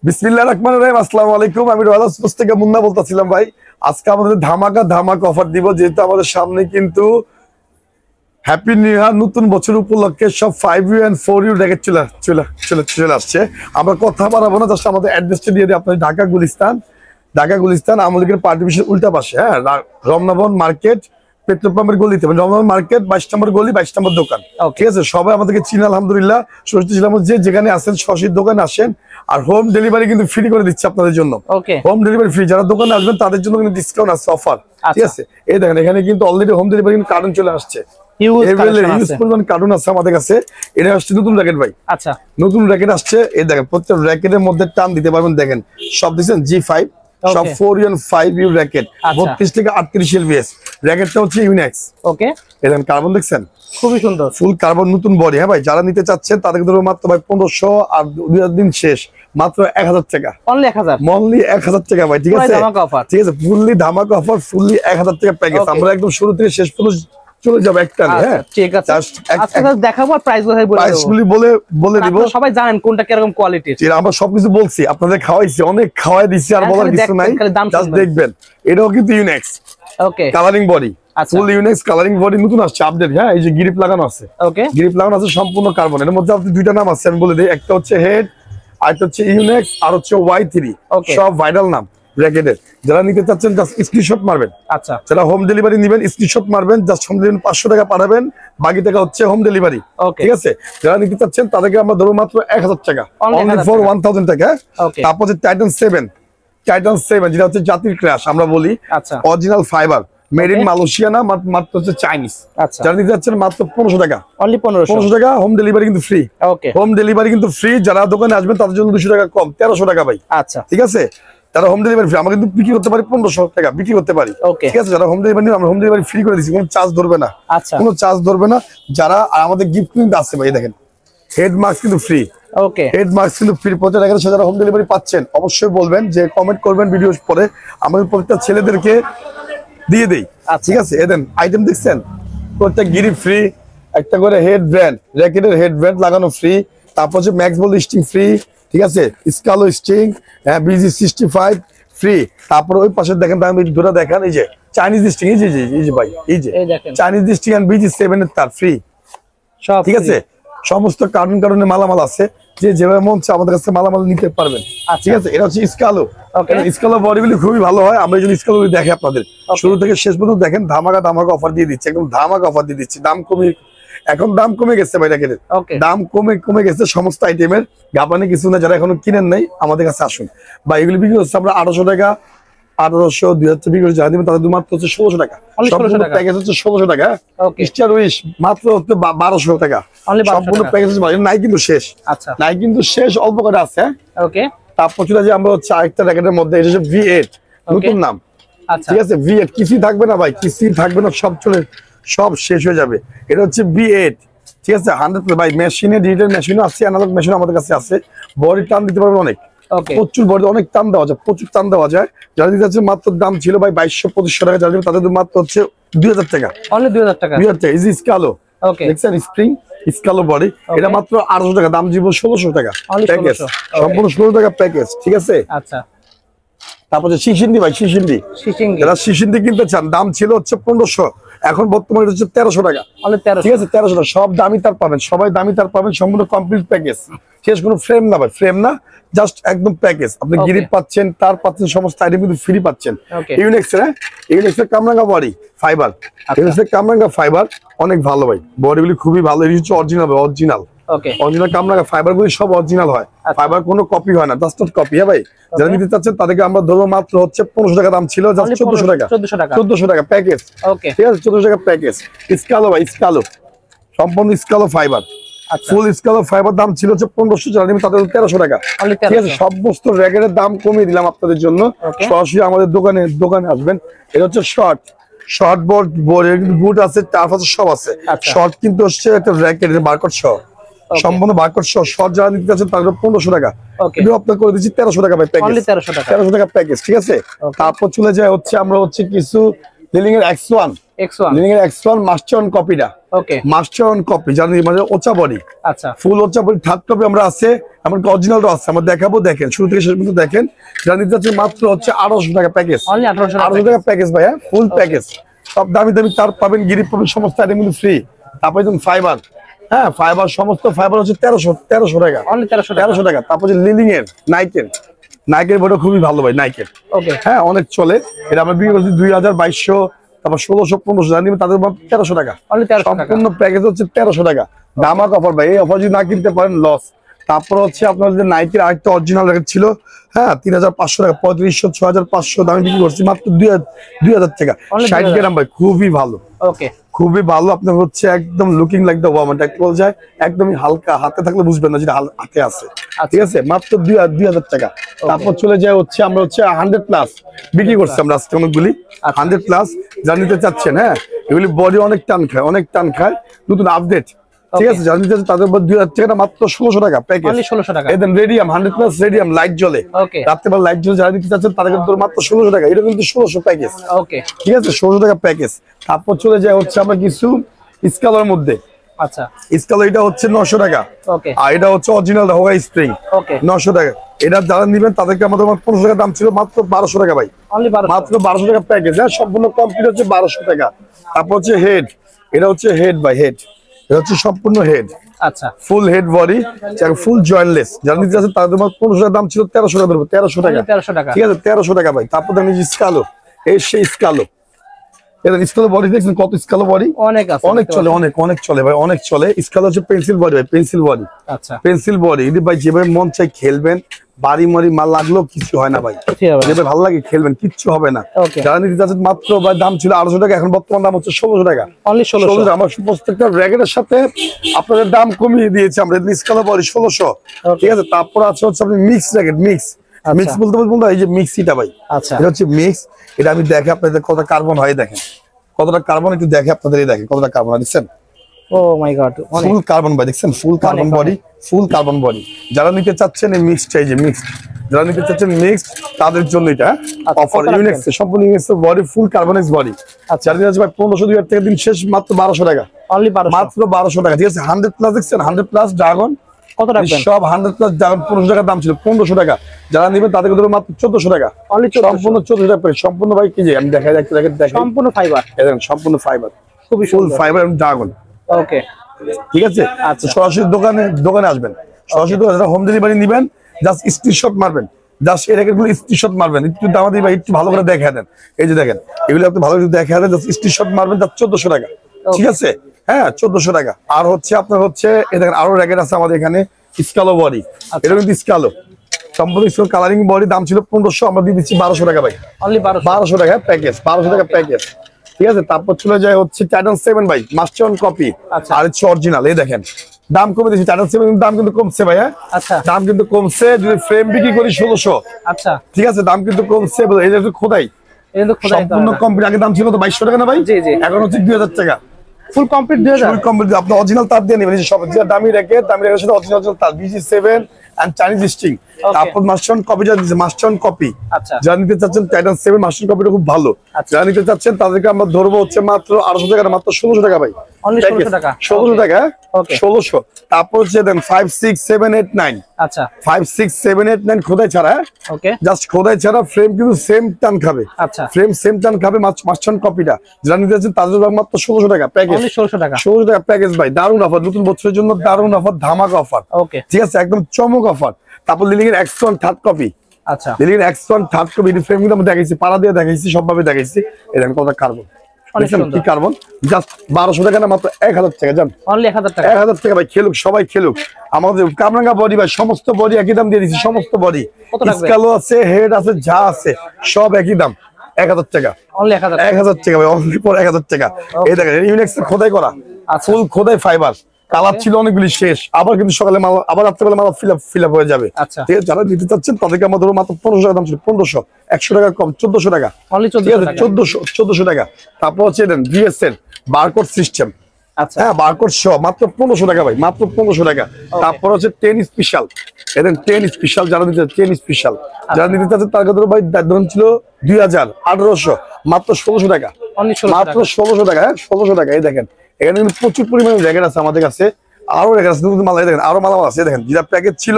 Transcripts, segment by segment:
বিসমিল্লাহির রহমানির রহিম। আসসালামু আলাইকুম। আমি রোয়াদাস থেকে মুন্না বলতেছিলাম ভাই। আজকে আমাদের ধামাকা অফার দিব, যেহেতু আমাদের সামনে কিন্তু হ্যাপি নিউ ইয়ার নতুন বছর উপলক্ষে সব 5U and 4U র্যাকেট চলে আসছে। আমরা কথা বাড়াবো না, জাস্ট আমাদের অ্যাড্রেসটা দিয়ে দিই আপনাদের। ঢাকা গুলিস্তান আমাদের পার্টিফিশিয়াল উল্টা পাশে, হ্যাঁ, রমনা ভবন মার্কেট, পেট্রোল পাম্পের গলিতে, রমনা মার্কেট 22 নম্বর গলি, 22 নম্বর দোকান। ঠিক আছে, সবাই আমাদেরকে চিনে আলহামদুলিল্লাহ। যেখানে আসেন সরাসরি দোকানে আসেন, আর হোম ডেলিভারি কিন্তু ফ্রি করে দিচ্ছে আপনাদের জন্য। হোম ডেলিভারি ফ্রি, যারা দোকানে আসবেন তাদের জন্য কিন্তু ডিসকাউন্ট আছে, অফার। ঠিক আছে, এই দেখেন এখানে কিন্তু অলরেডি হোম ডেলিভারি কিন্তু কার্টুন চলে আসছে, কার্টুন আছে আমাদের কাছে। এটা আসছে নতুন র্যাকেট ভাই। আচ্ছা, নতুন র্যাকেট আসছে। এই দেখেন প্রত্যেক র্যাকেটের মধ্যে টান দিতে পারবেন। দেখেন সব দিচ্ছেন G5, সব 4U and 5U র্যাকেট, 32 থেকে 38 LBS। র্যাকেটটা হচ্ছে ইউনিক্স। ওকে, এখানে কার্বন দেখছেন, খুবই সুন্দর, ফুল কার্বন, নতুন বডি। হ্যাঁ ভাই, যারা নিতে চাচ্ছেন তাদেরকে ধরো মাত্র ভাই 1500, আর 2000 দিন শেষ মাত্র 1000 টাকা, অনলি 1000 টাকা ভাই। ঠিক আছে, ঠিক আছে, ফুললি ধামাকা অফার, ফুললি 1000 টাকা প্যাকেজ। আমরা একদম শুরু থেকে শেষ পর্যন্ত চলে যাবে একটা। হ্যাঁ ঠিক আছে, আজকে দেখাবো আর প্রাইসগুলি বলে দিব। সবাই জানেন কোনটা কিরকম কোয়ালিটির। আমরা সবকিছু বলছি, আপনাদের খাওয়াইছি, অনেক খাওয়াই দিছি, আর বলার কিছু নাই, জাস্ট দেখবেন। এটাও কিন্তু ইউনিক্স। ওকে, কালারিং বডি, ফুল ইউনিক্স কালারিং বডি, নতুন আসছে, আপডেট। হ্যাঁ, এই যে গ্রিপ লাগানো আছে। ওকে, গ্রিপ লাগানো আছে সম্পূর্ণ কার্বন। এর মধ্যে আপনি দুইটা নাম আছে, আমি বলে দিই। একটা হচ্ছে হেড, আর একটা হচ্ছে ইউনিক্স, আর হচ্ছে Y3। সব ভাইরাল নাম র্যাকেটের। যারা নিতে চাচ্ছেন জাস্ট স্ক্রিনশট মারবেন। আচ্ছা, যারা হোম ডেলিভারি নেবেন স্ক্রিনশট মারবেন, জাস্ট হোম ডেলিভারি 500 টাকা পাঠাবেন, বাকি টাকা হচ্ছে হোম ডেলিভারি। ঠিক আছে, যারা নিতে চাচ্ছেন তাদেরকে আমরা ধরো মাত্র 1000 টাকা, অনলি ফর 1000 টাকা। তারপর যে টাইটান 7 যেটা হচ্ছে জাতির ক্র্যাশ আমরা বলি। আচ্ছা, original fibre, made in Malaysia না, মাত্র হচ্ছে চাইনিজ। আচ্ছা, যারা নিতে যাচ্ছেন মাত্র 1500 টাকা, অনলি 1500 টাকা। হোম ডেলিভারি কিন্তু ফ্রি। ওকে, হোম ডেলিভারি কিন্তু ফ্রি। যারা দোকানে আসবেন তাদের জন্য 200 টাকা কম, 1300 টাকা ভাই। আচ্ছা, ঠিক আছে, তারা হোম ডেলিভারি ফ্রি। আমরা কিন্তু বিক্রি করতে পারি 1500 টাকা বিক্রি করতে পারি। ঠিক আছে, যারা হোম ডেলিভারি আমরা হোম ডেলিভারি ফ্রি করে দিচ্ছি, কোনো চার্জ ধরবে না। আচ্ছা, কোনো চার্জ ধরবে না। যারা আমাদের গিফট কিন্তু আছে ভাই, দেখেন হেড মাস্ক কিন্তু ফ্রি। ওকে, হেড মাস্ক কিন্তু ফ্রি। যারা হোম ডেলিভারি পাচ্ছেন অবশ্যই বলবেন, যে কমেন্ট করবেন ভিডিও পরে, আমাদের প্রত্যেকটা ছেলেদেরকে দিয়ে দেই। ঠিক আছে, এদেন আইটেম দেখছেন, প্রত্যেক গিরি ফ্রি, একটা করে হেড ব্র্যান্ড, র্যাকেটের হেড ব্র্যান্ড লাগানো ফ্রি। তারপর হচ্ছে ম্যাক্স বল স্টিং ফ্রি। ঠিক আছে, স্কালো স্টিং, BG65 ফ্রি। তারপর ওই পাশে দেখেন, ধরে দেখেন, এই যে চাইনিজ স্টিং, এই যে ভাই, এই যে চাইনিজ স্টিং আর BG7 এর তার ফ্রি সব। ঠিক আছে, সমস্ত কারণে মালামাল আছে, যে যেভাবে মন চায় আমাদের কাছে মালামাল নিতে পারবেন। ঠিক আছে, এটা হচ্ছে স্কালো। স্কালো বডিগুলি খুবই ভালো হয়। আমরা যদি স্কালো দেখে আপনাদের শুরু থেকে শেষ পর্যন্ত দেখেন, ধামাকা অফার দিয়ে দিচ্ছে, একদম ধামাকা অফার দিয়ে দিচ্ছি। এখন দাম কমে গেছে ভাই, র্যাকেটের দাম কমে গেছে সমস্ত আইটেমের। গাবানি কিছু না, যারা এখনো কিনেন নাই আমাদের কাছে আসুন। বা এগুলি বিক্রি হচ্ছে আমরা 800 টাকা, 1800, 2000 বিক্রি করে, যারা দিবেন তাদের মাত্র হচ্ছে 1600 টাকা। সম্পূর্ণ প্যাকেজ হচ্ছে 1600 টাকা। স্টার উইশ মাত্র হচ্ছে 1200 টাকা। সম্পূর্ণ প্যাকেজ নাই কিন্তু শেষ। আচ্ছা, নাই কিন্তু শেষ, অল্প করে আছে। ওকে, তারপর চলে যে আমরা হচ্ছে আরেকটা র্যাকেটের মধ্যে, এটা হচ্ছে V8, নতুন নাম। ঠিক আছে, V8 কিছুই থাকবে না ভাই, কিছুই থাকবে না, সব শেষ হয়ে যাবে। এটা হচ্ছে V8। ঠিক আছে, 100 ভাই, মেশিনে ডিজিটাল মেশিন আছে, অ্যানালগ মেশিন আমাদের কাছে আছে। বডি টান দিতে পারবেন অনেক, প্রচুর বডি, অনেক টান দেওয়া যায়, প্রচুর টান দেওয়া যায়। যারা দিতে যাচ্ছে মাত্র দাম ছিল ভাই 2200-2500 টাকা, যারা দিবেন তাদের মাত্র হচ্ছে 2000 টাকা, অনলি 2000 টাকা। 2000 টাকা। ইজি স্কালো, দেখছেন স্প্রিং স্কালো বডি, এটা মাত্র 800 টাকা, দাম জীবন 1600 টাকা প্যাকেজ, সম্পূর্ণ 1600 টাকা প্যাকেজ। ঠিক আছে, আচ্ছা, তারপর শিশিন্দি ভাই, যারা শিশিন্দি কিনতে চান, দাম ছিল হচ্ছে 1500, এখন বর্তমানে হচ্ছে 1300 টাকা। ঠিক আছে, 1300 টাকা। সব দামি তার পাবেন, সবাই দামি তার পাবেন, সম্পূর্ণ কমপ্লিট প্যাকেজ। শেষ কোনো ফ্রেম না ভাই, ফ্রেম না, জাস্ট একদম প্যাকেজ। আপনি গিরিপ পাচ্ছেন, তার পাচ্ছেন, সমস্ত আইটেম কিন্তু ফ্রি পাচ্ছেন। ইউনিক্সের কামরাঙ্গা বডি ফাইবার, ইউনিক্সের কামরাঙ্গা ফাইবার অনেক ভালো ভাই, বডিগুলি খুবই ভালো। এই হচ্ছে অরিজিনাল কামরাঙ্গা ফাইবার গুলি সব অরিজিনাল হয়, ফাইবার কোনো কপি হয় না, জাস্ট কপি। হ্যাঁ ভাই, যারা নিতে চাচ্ছেন তাদেরকে আমরা ধরবো মাত্র হচ্ছে 1500 টাকা, দাম ছিল জাস্ট 1400 টাকা প্যাকেজ। ঠিক আছে, 1400 টাকা প্যাকেজ। স্কালো ভাই, স্কালো সম্পূর্ণ স্কালো ফাইবার, ফুল স্কালো ফাইবার, দাম ছিল হচ্ছে 1500, যারা নিবেন তাদের 1300 টাকা। ঠিক আছে, সমস্ত র্যাকেটের দাম কমিয়ে দিলাম আপনাদের জন্য। সরাসরি আমাদের দোকানে আসবেন। এটা হচ্ছে শর্ট বুট আছে, টার্ফ আছে, সব আছে। শর্ট কিন্তু হচ্ছে একটা র্যাকেটের বারকোড সহ, সম্পূর্ণ বারকোড সহ। শর্ট যারা নিতে চাচ্ছেন তাদের 1500 টাকা, কিন্তু আপনার করে দিচ্ছি 1300 টাকা ভাই প্যাকেজ, 1300 টাকা প্যাকেজ। ঠিক আছে, তারপর চলে যায় হচ্ছে আমরা হচ্ছে কিছু লিলিং এর X1 মাস্টার কপিটা। ওকে মাস্টার অন কপি জানি মানে ওচা বডি আচ্ছা ফুল ওচা বডি থার্ড কপি আমরা আছে এমনকি অরিজিনালও আছে আমরা দেখাবো দেখেন শুরু থেকে শেষ পর্যন্ত দেখেন যারা নিতে চাচ্ছেন মাত্র হচ্ছে 1800 টাকা প্যাকেজ অনলি 1800 টাকা প্যাকেজ ভাই ফুল প্যাকেজ সব দামি দামি তার পাবেন গিরিপ পাবেন সমস্ত আইটেম কিন্তু ফ্রি তারপরে যেমন ফাইবার হ্যাঁ ফাইবার সমস্ত ফাইবার হচ্ছে 1300 টাকা অনলি 1300 টাকা তারপর যে লিলিং এর নাইকের বড় খুবই ভালো ভাই নাইকের ওকে হ্যাঁ অনেক চলে এটা আমরা বিক্রি করছি 2200 তারপর 1600-1500 জানি তাদের 1300 টাকা সম্পূর্ণ প্যাকেজ হচ্ছে 1300 টাকা দামাক অফার ভাই এই অফার যদি না কিনতে পারেন লস তারপর হচ্ছে আপনার যে নাইকের আরেকটা অরিজিনাল রেট ছিল হ্যাঁ 3500 টাকা 3500 6500 দামে বিক্রি করছি মাত্র 2000 টাকা 60 গ্রাম ভাই খুবই ভালো ওকে খুবই ভালো আপনার হচ্ছে একদম লুকিং লাইক দ্য ওয়ামান একটা বলা যায় একদমই হালকা হাতে থাকলে বুঝবেন না যেটা হাতে আছে ঠিক আছে মাত্র 2000 টাকা তারপর চলে যায় হচ্ছে আমরা হচ্ছে 100 প্লাস বিক্রি করছি আমরা আজকে অনেকগুলি 100 প্লাস যা নিতে চাচ্ছেন হ্যাঁ এগুলি বডি অনেক টান খায় নতুন আপডেট ঠিক আছে জানি যে তাদের 2000 টাকা মাত্র 1600 টাকা প্যাকেজ অনলি 1600 টাকা এদেন রেডিয়াম 100 প্লাস রেডিয়াম লাইট জ্বলে ওকে রাতে বেলা লাইট জ্বলে যারা নিতে চাচ্ছেন তাদের কিন্তু মাত্র 1600 টাকা এটা কিন্তু 1600 প্যাকেজ ওকে ঠিক আছে 1600 টাকা প্যাকেজ তারপর চলে যায় হচ্ছে আমরা কিছু স্কালার মধ্যে আচ্ছা স্কালার এটা হচ্ছে 900 টাকা ওকে আর এটা হচ্ছে অরিজিনাল হোয়াই স্প্রিং ওকে 900 টাকা এটা যারা নেবেন তাদেরকে আমাদের 1500 টাকা দাম ছিল মাত্র 1200 টাকা ভাই অনলি 1200 মাত্র 1200 টাকা প্যাকেজ হ্যাঁ সম্পূর্ণ কমপ্লিট হচ্ছে 1200 টাকা তারপর হচ্ছে হেড এটা হচ্ছে হেড বাই হেড এটা হচ্ছে সম্পূর্ণ হেড আচ্ছা ফুল হেড বডি ফুল জয়েন্টলেস যারা নিতে চাচ্ছেন তাদের 1500 টাকা দাম ছিল 1300 টাকা ধরবো 1300 টাকা 1300 টাকা ঠিক আছে 1300 টাকা ভাই তারপর দেখেন স্কালো এই সেই স্কালো এটা স্কালো বডি দেখছেন কত স্কালো বডি অনেক আছে অনেক চলে অনেক চলে ভাই অনেক চলে স্কালো হচ্ছে পেন্সিল বডি ভাই পেন্সিল বডি আচ্ছা পেন্সিল বডি যদি ভাই যেভাবে মন চাই খেলবেন বাড়ি মারি মাল লাগলো কিছু হয় না ভাই যেভাবে ভালো লাগে খেলবেন কিচ্ছু হবে না যারা নিতে চাচ্ছেন মাত্র ভাই দাম ছিল 800 টাকা এখন বর্তমান দাম হচ্ছে 1600 টাকা অনলি 1600 আমার প্রত্যেকটা র্যাকেটের সাথে আপনাদের দাম কমিয়ে দিয়েছে আমরা স্কালো বডি 1600 ঠিক আছে তারপর আছে হচ্ছে আপনি মিক্স র্যাকেট মিক্স বলতে বলতে এই যে মিক্সিটা ভাই আচ্ছা এটা হচ্ছে মিক্স এটা আমি দেখে আপনাদের কতটা কার্বন হয় দেখেন কতটা কার্বন একটু দেখে আপনাদের দেখেন কতটা কার্বন দেখছেন ও মাই গড ফুল কার্বন ভাই দেখছেন ফুল কার্বন বডি ফুল কার্বন বডি যারা নিতে চাচ্ছেন এই মিক্সড এই যে মিক্সড যারা নিতে চাচ্ছেন মিক্সড তাদের জন্য এটা অফার ইউনিক্স সম্পূর্ণ ইউনিক্স বডি ফুল কার্বনাইজ বডি আচ্ছা যারা নিতে ভাই 1500 2000 টাকা দিন শেষ মাত্র 1200 টাকা অনলি 1200 মাত্র 1200 টাকা ঠিক আছে 100 প্লাস দেখছেন 100 প্লাস ড্রাগন কত রাখবেন সব 100 প্লাস ড্রাগন 1500 টাকা দাম ছিল 1500 টাকা যারা নেবেন তাদেরকে ধরো মাত্র 1400 টাকা অনলি সম্পূর্ণ 1400 টাকা সম্পূর্ণ ভাই কি যে আমি দেখাই দেখেন সম্পূর্ণ ফাইবার দেখেন সম্পূর্ণ ফাইবার খুবই ফুল ফাইবার এবং ড্রাগন ওকে ঠিক আছে আচ্ছা সরাসরি দোকানে আসবেন সরাসরি হোম ডেলিভারি নেবেন জাস্ট স্ক্রিনশট মারবেন জাস্ট এই র্যাকেটগুলো স্ক্রিনশট মারবেন একটু দাম দিই ভাই একটু ভালো করে দেখা দেন এই যে দেখেন এগুলো আপনি ভালো করে দেখা দেন জাস্ট স্ক্রিনশট মারবেন জাস্ট 1400 টাকা ঠিক আছে হ্যাঁ 1400 টাকা আর হচ্ছে আপনার হচ্ছে এই দেখেন আরো র্যাকেট আছে আমাদের এখানে স্কালো বডি এটা কিন্তু স্কালো সম্পূর্ণ কালারিং বডি দাম ছিল 1500 আমরা দিয়ে দিচ্ছি 1200 টাকা ভাই অনলি 1200 টাকা প্যাকেজ 1200 টাকা প্যাকেজ ঠিক আছে তারপর চলে যায় হচ্ছে টাইটান 7 ভাই মাস্টার অন কপি আর হচ্ছে অরিজিনাল এই দেখেন দাম কমে দিয়েছে টাইটান 7 দাম কিন্তু কমছে ভাই হ্যাঁ আচ্ছা দাম কিন্তু কমছে যদি ফ্রেম বিক্রি করি 1600 আচ্ছা ঠিক আছে দাম কিন্তু কমছে এই যে খোদাই সম্পূর্ণ কমপ্লিট আগে দাম ছিল তো 2200 টাকা না ভাই জি জি এখন হচ্ছে 2000 টাকা ফুল কমপ্লিট 2000 ফুল কমপ্লিট আপনি অরিজিনাল তার দিয়ে নেবেন সব যে দামি র্যাকেট সাথে অরিজিনাল তার BG7 and Chinese string তারপর মাস্টার অন কপি যা দিয়েছে মাস্টার অন কপি আচ্ছা যারা নিতে চাচ্ছেন টাইটান 7 মাস্টার কপিটা খুব ভালো যারা নিতে চাচ্ছেন তাদেরকে আমরা ধরবো হচ্ছে মাত্র 800 টাকা মাত্র 1600 টাকা ভাই অনলি 1600 টাকা 1600 টাকা ওকে 1600 তারপর হচ্ছে দেন 5 6 7 8 9 আচ্ছা 5 6 7 8 9 খোদাই ছাড়া ওকে জাস্ট খোদাই ছাড়া ফ্রেম কিন্তু সেম টান খাবে আচ্ছা ফ্রেম সেম টান খাবে মাস্টার অন কপিটা যারা নিতে চাচ্ছেন তাদের মাত্র 1600 টাকা প্যাকেজ অনলি 1600 টাকা 1600 টাকা প্যাকেজ ভাই দারুণ অফার নতুন বছরের জন্য দারুণ অফার ধামাকা অফার ওকে ঠিক আছে একদম চমক অফার তারপর লিলিং এর X1 থার্ড কপি আচ্ছা লিলিং এর X1 থার্ড কপি ফ্রেম কিন্তু আমি দেখাইছি পাড়া দিয়ে দেখাইছি সবভাবে দেখাইছি এরকম কতটা কার্বন কি কার্বন জাস্ট 1200 টাকা না মাত্র 1000 টাকা জান অনলি 1000 টাকা 1000 টাকা ভাই খেলুক সবাই খেলুক আমাদের কামরাঙ্গা বডি ভাই সমস্ত বডি একই দাম দিয়ে দিছি সমস্ত বডি স্কালো আছে হেড আছে যা আছে সব একই দাম 1000 টাকা অনলি 1000 টাকা ভাই অনলি পর 1000 টাকা এই দেখেন ইউনিক্স খোদাই করা ফুল খোদাই ফাইবার কালার ছিল অনেকগুলি শেষ আবার কিন্তু সকালে মাল আবার রাত্রেবেলা মাল ফিল আপ হয়ে যাবে ঠিক আছে যারা নিতে চাচ্ছেন তাদেরকে আমাদের মাত্র 1500 টাকা দাম ছিল 1500 100 টাকা কম 1400 টাকা অনলি 1400 টাকা তারপর হচ্ছে দেন VSL বারকোড সিস্টেম আচ্ছা হ্যাঁ বারকোড সহ মাত্র 1500 টাকা ভাই মাত্র 1500 টাকা তারপর হচ্ছে 10 স্পেশাল এদেন 10 স্পেশাল যারা নিতে 10 স্পেশাল যারা নিতে চাচ্ছেন তার কাছে ভাই দাম ছিল 2000 1800 মাত্র 1600 টাকা মাত্র 1600 টাকা হ্যাঁ 1600 টাকা এই দেখেন এখানে কিন্তু প্রচুর পরিমাণে জ্যাকেট আছে আমাদের কাছে, আরো জ্যাকেট আছে, নতুন মাল দেখেন, আরো মাল আছে দেখেন, যেটা প্যাকেজ ছিল,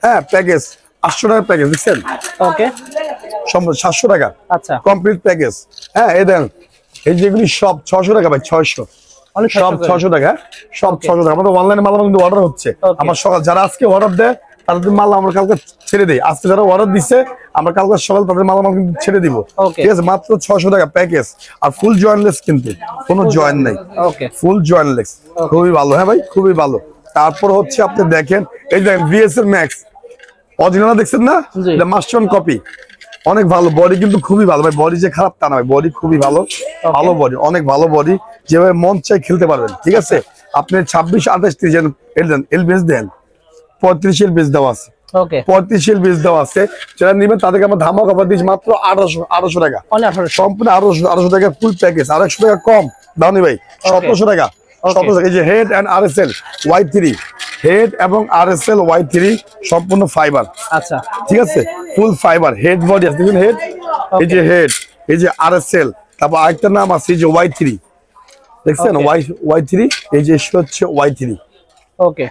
হ্যাঁ প্যাকেজ 800 টাকার প্যাকেজ দেখছেন, ওকে 700 টাকা আচ্ছা কমপ্লিট প্যাকেজ। হ্যাঁ এই দেখেন, এই যেগুলি সব 600 টাকা ভাই, 600 সব 600 টাকা, সব 600 টাকা। আমাদের অনলাইনে মাল কিন্তু অর্ডার হচ্ছে, আমার সকাল যারা আজকে অর্ডার দেয় তাদের মাল আমরা কালকে ছেড়ে দিই, আজকে যারা অর্ডার দিচ্ছে আমরা কালকে সকাল তাদের মাল কিন্তু ছেড়ে দিব, ঠিক আছে, মাত্র 600 টাকা প্যাকেজ। আর ফুল জয়েন্টলেস কিন্তু কোনো জয়েন্ট নাই, ফুল জয়েন্টলেস, খুবই ভালো। হ্যাঁ ভাই খুবই ভালো। তারপর হচ্ছে আপনি দেখেন এই দেখেন VSL ম্যাক্স অরিজিনাল দেখছেন না, এটা মাস্টার কপি, অনেক ভালো বডি কিন্তু খুবই ভালো ভাই, বডি যে খারাপ তা না ভাই, বডি খুবই ভালো, ভালো বডি, অনেক ভালো বডি, যেভাবে মন চাই খেলতে পারবেন, ঠিক আছে। আপনি 26, 28, 30 এলবিএস দেন, 35 এলবিএস দেওয়া আছে, 35 এলবিএস দেওয়া আছে, যারা নেবেন তাদেরকে আমরা ধামাকা অফার দিচ্ছি মাত্র 800 টাকা, সম্পূর্ণ 800 টাকা ফুল প্যাকেজ, আর 100 টাকা কম দাওনি ভাই, 1700 টাকা, 1700 টাকা। এই যে head and RSL Y3, head এবং RSL Y3 সম্পূর্ণ ফাইবার, আচ্ছা ঠিক আছে, ফুল ফাইবার হেড বডি আছে, দেখুন হেড, এই যে হেড, এই যে RSL, তারপর আরেকটা নাম আছে এই যে Y3 দেখছেন, Y3, এই যে হচ্ছে Y3, ওকে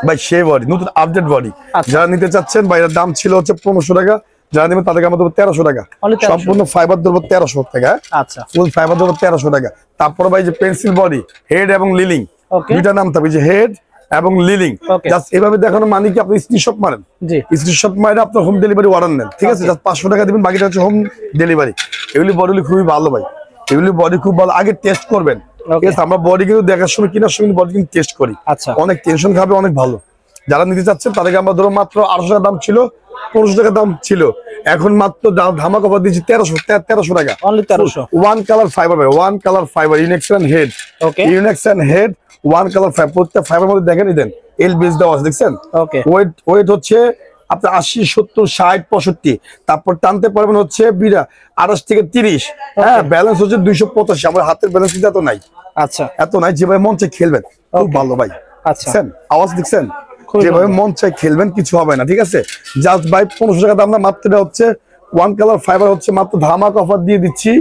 ভাই সেই বডি নতুন আপডেট বডি, যারা নিতে চাচ্ছেন ভাই এর দাম ছিল হচ্ছে 1500 টাকা, যারা নেবেন তাদেরকে আমরা দেবো 1300 টাকা, সম্পূর্ণ ফাইবার দেবো 1300 টাকা, আচ্ছা ফুল ফাইবার দেবো 1300 টাকা। তারপর ভাই যে পেন্সিল বডি হেড এবং লিলিং দুইটা নাম থাকবে, যে হেড এবং লিলিং, জাস্ট এভাবে দেখানো মানে কি আপনি স্ক্রিনশট মারেন, স্ক্রিনশট মারে আপনার হোম ডেলিভারি অর্ডার নেন, ঠিক আছে, জাস্ট 500 টাকা দিবেন, বাকিটা হচ্ছে হোম ডেলিভারি। এগুলি বডিগুলি খুবই ভালো ভাই, এগুলি বডি খুব ভালো, আগে টেস্ট করবেন, ঠিক আছে, আমরা বডি কিন্তু দেখার সময় কেনার সময় বডি কিন্তু টেস্ট করি, আচ্ছা অনেক টেনশন খাবে, অনেক ভালো। যারা নিতে চাচ্ছেন তাদেরকে আমরা ধরো মাত্র 800 টাকা দাম ছিল, 1500 টাকা দাম ছিল, এখন মাত্র ধামাকা অফার দিচ্ছি 1300 টাকা, অনলি 1300। ওয়ান কালার ফাইবার ভাই, ওয়ান কালার ফাইবার, ইউনিক্সন হেড, ওকে ইউনিক্সন হেড, ওয়ান কালার ফাইবার, প্রত্যেক ফাইবার মধ্যে দেখেন দেন এল বেস দেওয়া আছে দেখছেন, ওকে ওয়েট হচ্ছে আপনার 80, 70, 60, 65, তারপর টানতে পারবেন হচ্ছে 28 থেকে 30, হ্যাঁ ব্যালেন্স হচ্ছে 285, আমার হাতের ব্যালেন্স কিন্তু এত নাই, আচ্ছা এত নাই, যেভাবে মন চাই খেলবেন খুব ভালো ভাই, আচ্ছা আওয়াজ দেখছেন, যেভাবে মন চাই খেলবেন কিছু হবে না, ঠিক আছে। জাস্ট ভাই 1500 টাকা দাম না, মাত্র হচ্ছে ওয়ান কালার ফাইবার হচ্ছে মাত্র ধামাকা অফার দিয়ে দিচ্ছি,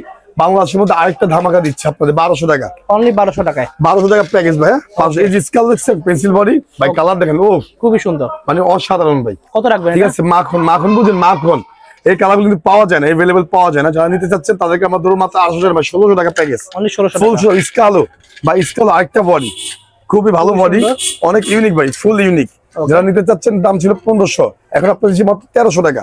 বাংলাদেশের মধ্যে আরেকটা ধামাকা দিচ্ছে আপনাদের 1200 টাকা, অনলি 1200 টাকায়, 1200 টাকা প্যাকেজ ভাই, 500। এই যে স্কেল দেখছেন পেন্সিল বডি ভাই, কালার দেখেন ও খুবই সুন্দর, মানে অসাধারণ ভাই, কত রাখবেন, ঠিক আছে, মাখন মাখন বুঝেন, মাখন এই কালারগুলো কিন্তু পাওয়া যায় না, अवेलेबल পাওয়া যায় না, যারা নিতে চাচ্ছেন তাদেরকে আমরা ধরুন মাত্র 800 টাকা, 1600 টাকা প্যাকেজ, অনলি 1600 ফুল স্কেলও ভাই, স্কেল আরেকটা বডি খুবই ভালো বডি, অনেক ইউনিক ভাই, ফুল ইউনিক। যারা নিতে চাচ্ছেন দাম ছিল 1500, এখন আপনার দিচ্ছি মাত্র 1300 টাকা,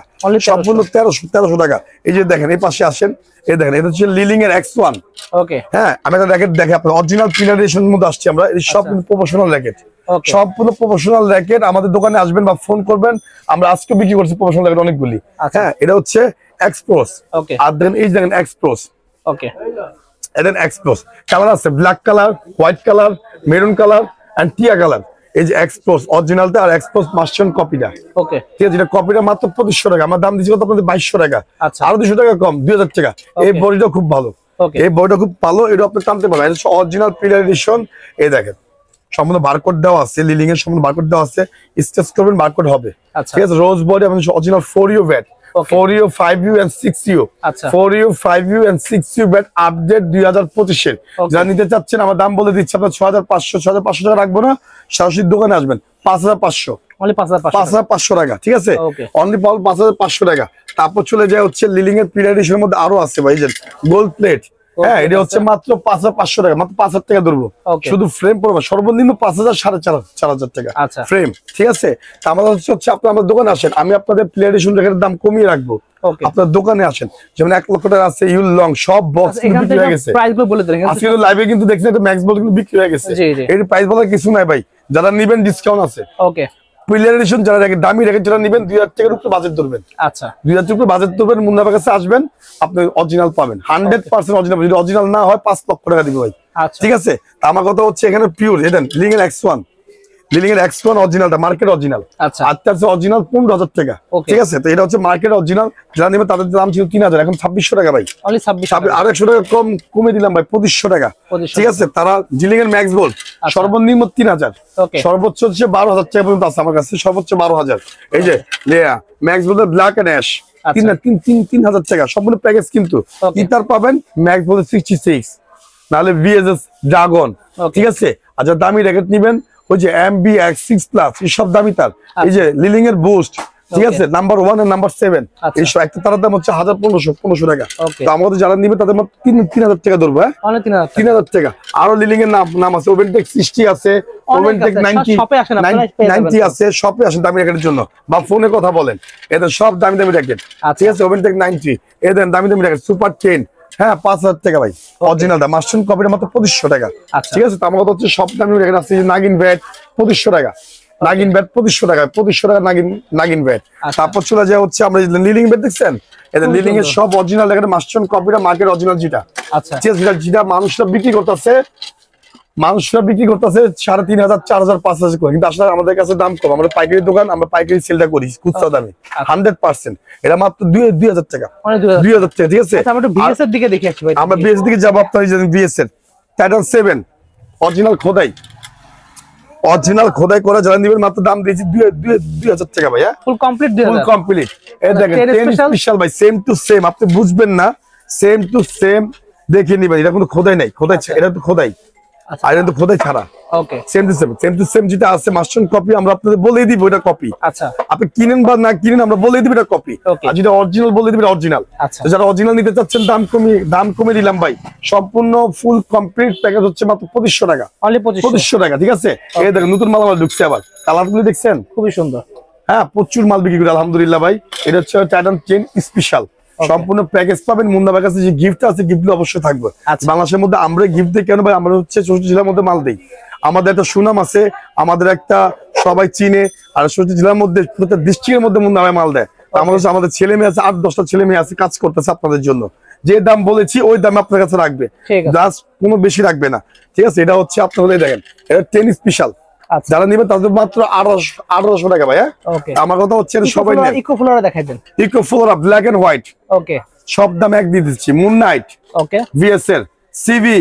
সম্পূর্ণ 1300 টাকা। এই যে দেখেন এই পাশে আসেন, এই দেখেন এটা হচ্ছে লিলিং এর X1, ওকে হ্যাঁ, আমি একটা র্যাকেট দেখে আপনার অরিজিনাল পিলারেশনের মধ্যে আসছি আমরা, এই সব প্রফেশনাল র্যাকেট, সম্পূর্ণ প্রফেশনাল র্যাকেট। আমাদের দোকানে আসবেন বা ফোন করবেন, আমরা আজকে বিক্রি করছি প্রফেশনাল র্যাকেট অনেকগুলি, হ্যাঁ এটা হচ্ছে এক্সপ্রোস, ওকে আর দেন এই দেখেন এক্সপ্রোস, ওকে এদেন এক্সপ্রোস কালার আছে, black colour, white colour, maroon colour and টিয়া কালার। এই যে এক্সপ্রোস অরিজিনালটা আর এক্সপ্রোস মাস্টার কপিটা, ওকে ঠিক আছে, যেটা কপিটা মাত্র 2500 টাকা, আমার দাম দিচ্ছি কত আপনাদের 2200 টাকা, আরো 200 টাকা কম, 2000 টাকা। এই বডিটা খুব ভালো, এই বডিটা খুব ভালো, এটা আপনি টানতে পারবেন, এটা হচ্ছে অরিজিনাল পিলার এডিশন। এই দেখেন সম্পূর্ণ বারকোড দেওয়া আছে, লিলিং এর সম্পূর্ণ বারকোড দেওয়া আছে, স্টেচ করবেন বারকোড হবে, ঠিক আছে। রোজ বডি আমাদের original 4U bat, 4U, 5U and 6U, 4U, 5U and 6U bat update 2025 এর। যারা নিতে চাচ্ছেন আমার দাম বলে দিচ্ছি আপনার 6500 টাকা রাখবো না, সরাসরি দোকানে আসবেন 5500, অনলি 5500 টাকা, ঠিক আছে, অনলি 5500 টাকা। তারপর চলে যায় হচ্ছে লিলিং এর পিলার এডিশনের মধ্যে আরো আছে ভাই, যে গোল্ড প্লেট, হ্যাঁ এটা হচ্ছে মাত্র 5500 টাকা, মাত্র 5000 টাকা ধরবো, শুধু ফ্রেম পড়বে সর্বনিম্ন 5000, 4500 টাকা ফ্রেম, ঠিক আছে। আমাদের হচ্ছে আপনি আমার দোকানে আসেন, আমি আপনাদের প্লেয়ার এডিশন রেখে দাম কমিয়ে রাখবো, আপনার দোকানে আসেন, যেমন 1 লক্ষ টাকা আছে ইউল লং সব বক্স বিক্রি হয়ে গেছে, প্রাইসগুলো বলে দেন আজকে তো লাইভে কিন্তু দেখছেন, এটা ম্যাক্স বল কিন্তু বিক্রি হয়ে গেছে, এর প্রাইস বলা কিছু নাই ভাই, যারা নেবেন ডিসকাউন্ট আছে, ওকে প্লেয়ার এডিশন যারা রেখে দামি রেখে যারা নেবেন 2000 টাকার উপরে বাজেট ধরবেন, আচ্ছা 2000 টাকার উপরে বাজেট ধরবেন, মুন্নার কাছে আসবেন, আপনি অরিজিনাল পাবেন, 100% অরিজিনাল, যদি অরিজিনাল না হয় 5 লক্ষ টাকা দিবে ভাই, ঠিক আছে। আমার কথা হচ্ছে এখানে পিওর এদেন লিলিং এর X1, লিলিং এর X1 অরিজিনালটা মার্কেট অরিজিনাল, আচ্ছা আছে অরিজিনাল 15000 টাকা, ঠিক আছে। তো এটা হচ্ছে মার্কেট অরিজিনাল, যারা নেবেন তাদের দাম ছিল 3000, এখন 2600 টাকা ভাই, অনলি 2600, আর 100 টাকা কম কমে দিলাম ভাই 2500 টাকা, ঠিক আছে। তারা লিলিং এর ম্যাক্স গোল্ড সর্বনিম্ন 3000, সর্বোচ্চ হচ্ছে 12000 টাকা পর্যন্ত আছে আমার কাছে, সর্বোচ্চ 12000। এই যে লেয়া max gold black and ash 3000 টাকা সম্পূর্ণ প্যাকেজ, কিন্তু ইতার পাবেন ম্যাক্স গোল্ড 66, নাহলে বিএসএস ড্রাগন, Okay. ঠিক আছে। আর যারা দামি র্যাকেট নিবেন ওই যে MBX6+ এইসব দামি তার, এই যে লিলিং এর বুস্ট, ঠিক আছে, নাম্বার 1 আর নাম্বার 7 এইসব একটা তার দাম হচ্ছে 1500 টাকা। Okay. তো আমাদের যারা নিবে তাদের মাত্র 3000 টাকা ধরবো, হ্যাঁ অনলি 3000 3000 টাকা। আরো লিলিং এর নাম আছে, ওভেনটেক 60 আছে, ওভেনটেক 90 আছে, শপে আসেন দামি র্যাকেটের জন্য বা ফোনে কথা বলেন, এদের সব দামি দামি র্যাকেট, ঠিক আছে। ওভেনটেক 90 এদের দামি দামি র্যাকেট, সুপার 10, হ্যাঁ 5000 টাকা ভাই অরিজিনাল দাম, মাস্টার কপির মাত্র 2500 টাকা, ঠিক আছে। তো আমার কথা হচ্ছে সব দামি র্যাকেট আছে, নাগিন ব্যাট 2500 টাকা, নাগিন ব্যাট 2500 টাকা, 2500 টাকা নাগিন ব্যাট। তারপর চলে যায় হচ্ছে আমরা লিলিং ব্যাট দেখছেন, এদের লিলিং এর সব অরিজিনাল র্যাকেট, মাস্টার কপিটা মার্কেট অরিজিনাল যেটা, আচ্ছা, যেটা মানুষরা বিক্রি করতেছে 3500, 4000, 5000 করে, কিন্তু আসলে আমাদের কাছে দাম কম, আমরা পাইকারি দোকান, আমরা পাইকারি সেলটা করি খুচরা দামে 100%, এটা মাত্র 2000 টাকা, 2000 টাকা, ঠিক আছে। আমরা একটু বিএস এর দিকে দেখি ভাই, আমরা বিএস দিকে যাবো, আপনার বিএস এর টাইটান 7 অরিজিনাল খোদাই করা যারা নিবেন মাত্র দাম দিয়েছি 2000 টাকা ভাই, হ্যাঁ ফুল কমপ্লিট ফুল কমপ্লিট। এই দেখেন 10 স্পেশাল ভাই, সেম টু সেম, আপনি বুঝবেন না, সেম টু সেম দেখে নিবেন, এটা কোনো খোদাই নাই, এটা তো খোদাই, আর এটা তো খোদাই ছাড়া, ওকে সেম টু সেম যেটা আছে মাস্টার কপি, আমরা আপনাদের বলে দিব এটা কপি, আচ্ছা, আপনি কিনেন বা না কিনেন আমরা বলে দিব এটা কপি, আর যেটা অরিজিনাল বলে দিব এটা অরিজিনাল। আচ্ছা, যারা অরিজিনাল নিতে চাচ্ছেন দাম কমিয়ে দিলাম ভাই, সম্পূর্ণ ফুল কমপ্লিট প্যাকেজ হচ্ছে মাত্র 2500 টাকা, অনলি 2500 টাকা, ঠিক আছে। এই দেখেন নতুন মাল আমার ঢুকছে, আবার কালারগুলো দেখছেন খুবই সুন্দর, হ্যাঁ প্রচুর মাল বিক্রি করি আলহামদুলিল্লাহ ভাই। এটা হচ্ছে টাইটান 10 স্পেশাল, সম্পূর্ণ প্যাকেজ পাবেন। মুন্নাবার কাছে যে গিফট আছে গিফট অবশ্যই থাকবে। বাংলাদেশের মধ্যে আমরা গিফট দিই কেন ভাই, আমরা হচ্ছে 64 জেলার মধ্যে মাল দিই, আমাদের একটা সুনাম আছে, আমাদের একটা সবাই চিনে, আর 64 জেলার মধ্যে প্রত্যেক ডিস্ট্রিক্টের মধ্যে মুন্নাভাই মাল দেয়। আমাদের ছেলে মেয়ে আছে 8-10টা ছেলে মেয়ে আছে কাজ করতেছে আপনাদের জন্য, যে দাম বলেছি ওই দাম আপনার কাছে রাখবে, জাস্ট কোনো বেশি রাখবে না, ঠিক আছে। এটা হচ্ছে আপনার হলে দেখেন এটা 10 স্পেশাল, যারা নিবে তাদের মাত্র 1800 টাকা ভাই, হ্যাঁ আমার কথা হচ্ছে সবাই নেন। ইকো ফ্লোরা দেখাই দেন, eco flora black and white, okay সব দাম এক দিয়ে দিচ্ছি। Moon night, okay VSL CV,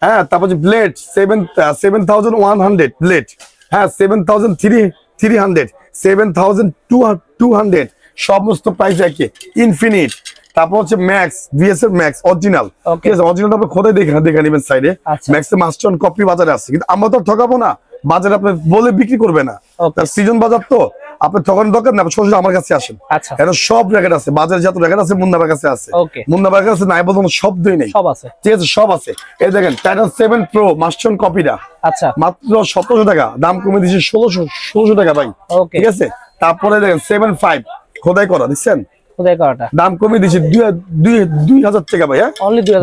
হ্যাঁ তারপর যে ব্লেড 7100 ব্লেড, হ্যাঁ 7300, 7200, সমস্ত প্রাইস একই। ইনফিনিট, তারপর হচ্ছে ম্যাক্স, ভিএসএল ম্যাক্স অরিজিনাল, ঠিক আছে। অরিজিনাল আপনি খোদাই দেখে নেবেন সাইডে, ম্যাক্স এর মাস্টার কপি বাজারে আছে, কিন্তু আমরা তো ঠকাবো না, বাজারে আপনি বলে বিক্রি করবে না, তার সিজন বাজার তো আপনি ঠকানোর দরকার না, সরাসরি আমার কাছে আসেন, এটা সব র্যাকেট আছে বাজারে, যত র্যাকেট আছে মুন্নাবার কাছে আছে, মুন্নাবার কাছে নাই বলতে কোনো শব্দই নেই, সব আছে, ঠিক আছে সব আছে। এই দেখেন টাইটান 7 প্রো মাস্টার কপিটা, আচ্ছা মাত্র 1700 টাকা, দাম কমে দিয়েছি 1600 টাকা ভাই, ঠিক আছে। তারপরে দেখেন 7.5 খোদাই করা, দেখছেন খোদাই করাটা দাম কমে দিয়েছি 2000 টাকা ভাই, হ্যাঁ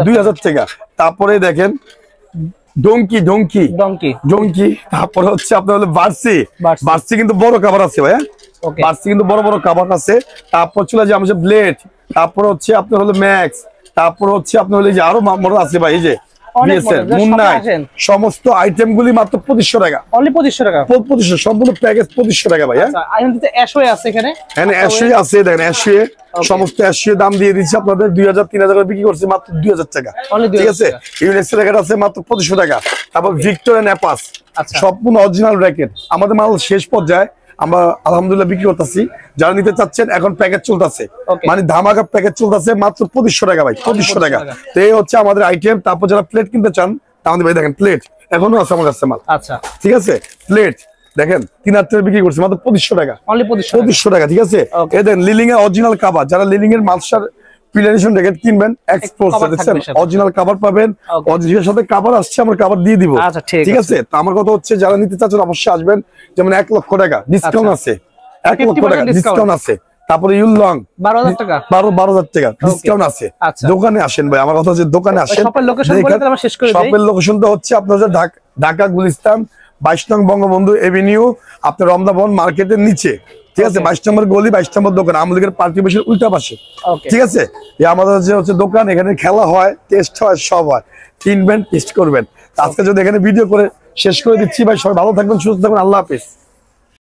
2000 টাকা। তারপরে দেখেন ডঙ্কি, তারপরে হচ্ছে আপনার হলো বার্সি কিন্তু বড় কভার আছে ভাই, বার্সি কিন্তু বড় কভার আছে। তারপর চলে যায় আমাদের ব্লেড, তারপর হচ্ছে আপনার হলো ম্যাক্স, তারপর হচ্ছে আপনার হলো যে আরো মডেল আছে ভাই, এই যে সমস্ত আইটেম গুলি মাত্র 2500 টাকা, অনলি 2500 টাকা, 2500 সম্পূর্ণ প্যাকেজ 2500 টাকা ভাই, হ্যাঁ আছে এখানে, আছে দেখেন অ্যাশওয়ে, সমস্ত অ্যাশওয়ে দাম দিয়ে দিচ্ছি আপনাদের 2000-3000 করে বিক্রি করছি মাত্র 2000 টাকা, ঠিক আছে। ইউনিক্স র্যাকেট আছে মাত্র 2500 টাকা। তারপর ভিক্টর এন্ড অ্যাপাস সম্পূর্ণ অরিজিনাল র্যাকেট, আমাদের মাল শেষ পর্যায়ে আমরা আলহামদুলিল্লাহ বিক্রি করতেছি। যারা নিতে চাচ্ছেন এখন প্যাকেজ চলতেছে, মানে ধামাকা প্যাকেজ চলতেছে মাত্র 2500 টাকা ভাই, 2500 টাকা। তো এই হচ্ছে আমাদের আইটেম। তারপর যারা প্লেট কিনতে চান তাহলে ভাই দেখেন প্লেট এখনো আছে আমার কাছে মাল, আচ্ছা ঠিক আছে। প্লেট দেখেন 3000 টাকা বিক্রি করছে মাত্র 2500 টাকা, অনলি 2500 টাকা, ঠিক আছে। এই দেখেন লিলিং এর অরিজিনাল কভার, যারা লিলিং এর মালসার প্রিলারেশন র্যাকেট কিনবেন এক্সপোর্ট দেখছেন অরিজিনাল কভার পাবেন, অরিজিনাল সাথে কভার আসছে, আমরা কভার দিয়ে দিব, ঠিক আছে। তো আমার কথা হচ্ছে যারা নিতে চাচ্ছেন অবশ্যই আসবেন, যেমন 1 লক্ষ টাকা ডিসকাউন্ট আছে, 1 লক্ষ টাকা ডিসকাউন্ট আছে। তারপরে ইউলং 12000 টাকা, 12000 টাকা ডিসকাউন্ট আছে। দোকানে আসেন ভাই, আমার কথা হচ্ছে দোকানে আসেন। শপের লোকেশন বলে তাহলে আমরা শেষ করে দেই। শপের লোকেশনটা হচ্ছে আপনাদের ঢাকা গুলিস্তান 22 নং বঙ্গবন্ধু এভিনিউ, আপনার রমনা ভবন মার্কেটের নিচে, ঠিক আছে। 22 নম্বর গলি, 22 নম্বর দোকান, আমলিগের পার্টি অফিসের উল্টা পাশে, ঠিক আছে। এই আমাদের যে হচ্ছে দোকান, এখানে খেলা হয়, টেস্ট হয়, সব হয়, কিনবেন টেস্ট করবেন। আজকে যদি এখানে ভিডিও করে শেষ করে দিচ্ছি ভাই, সবাই ভালো থাকবেন, সুস্থ থাকবেন, আল্লাহ হাফেজ।